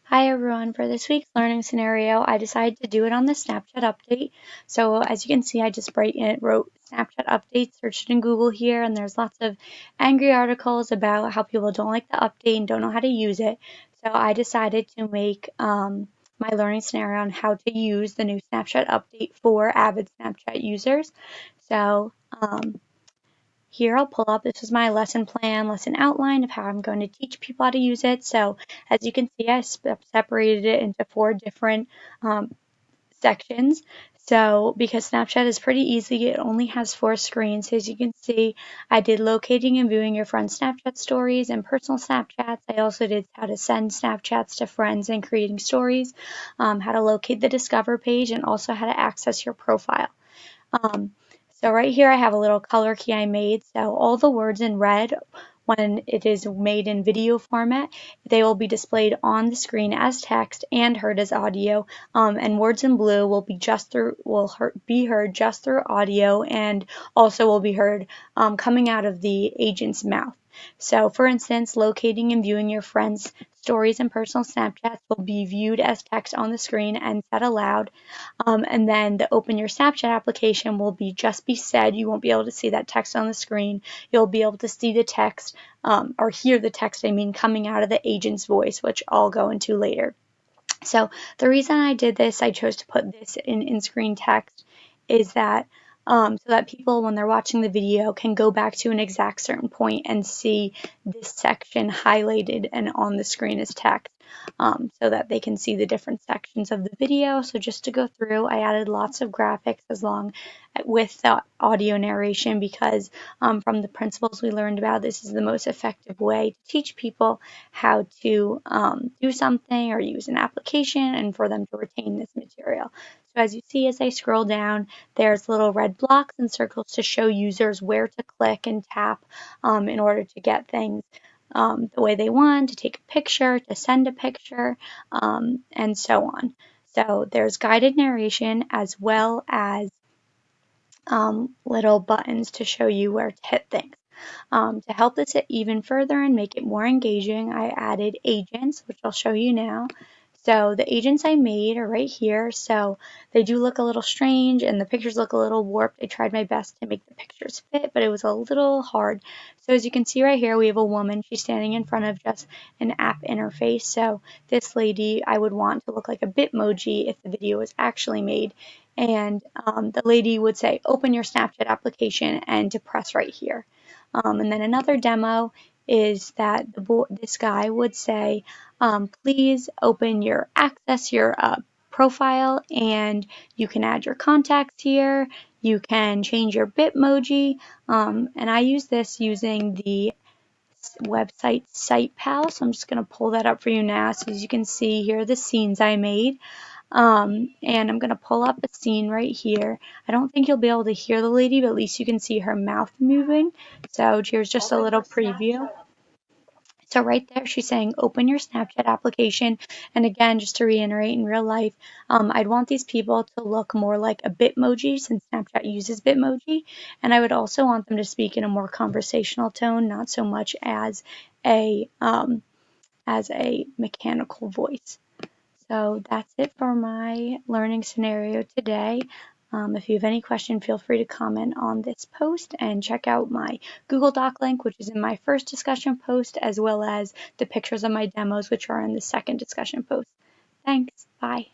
Hi everyone, for this week's learning scenario, I decided to do it on the Snapchat update. So as you can see, I just wrote Snapchat update, searched in Google here, and there's lots of angry articles about how people don't like the update and don't know how to use it. So I decided to make my learning scenario on how to use the new Snapchat update for avid Snapchat users. So here I'll pull up, this is my lesson plan, lesson outline of how I'm going to teach people how to use it. So as you can see, I separated it into 4 different sections. So because Snapchat is pretty easy, it only has 4 screens. So as you can see, I did locating and viewing your friends' Snapchat stories and personal Snapchats. I also did how to send Snapchats to friends and creating stories, how to locate the Discover page, and also how to access your profile. Um, so right here I have a little color key I made. So all the words in red, when it is made in video format, they will be displayed on the screen as text and heard as audio. And words in blue will be be heard just through audio, and also will be heard coming out of the agent's mouth. So for instance, locating and viewing your friends' stories and personal Snapchats will be viewed as text on the screen and said aloud. And then the open your Snapchat application will just be said. You won't be able to see that text on the screen. You'll be able to see the text, or hear the text, coming out of the agent's voice, which I'll go into later. So the reason I did this, I chose to put this in screen text, is that so that people, when they're watching the video, can go back to an exact certain point and see this section highlighted and on the screen as text, so that they can see the different sections of the video. So just to go through, I added lots of graphics with the audio narration because from the principles we learned about, this is the most effective way to teach people how to do something or use an application and for them to retain this material. So as you see, as I scroll down, there's little red blocks and circles to show users where to click and tap in order to get things the way they want, to take a picture, to send a picture, and so on. So there's guided narration as well as little buttons to show you where to hit things. To help this even further and make it more engaging, I added agents, which I'll show you now. So the agents I made are right here. So they do look a little strange and the pictures look a little warped. I tried my best to make the pictures fit, but it was a little hard. So as you can see right here, we have a woman. She's standing in front of just an app interface. So this lady I would want to look like a Bitmoji if the video was actually made. And the lady would say, open your Snapchat application, and to press right here. And then another demo is that this guy would say, please access your profile, and you can add your contacts here. You can change your Bitmoji. And I use this using the website SitePal. So I'm just going to pull that up for you now. So as you can see, here are the scenes I made. And I'm going to pull up a scene right here. I don't think you'll be able to hear the lady, but at least you can see her mouth moving. So here's just a little preview. So right there, she's saying, open your Snapchat application. And again, just to reiterate, in real life, I'd want these people to look more like a Bitmoji, since Snapchat uses Bitmoji. And I would also want them to speak in a more conversational tone, not so much as a mechanical voice. So that's it for my learning scenario today. If you have any question, feel free to comment on this post and check out my Google Doc link, which is in my first discussion post, as well as the pictures of my demos, which are in the second discussion post. Thanks. Bye.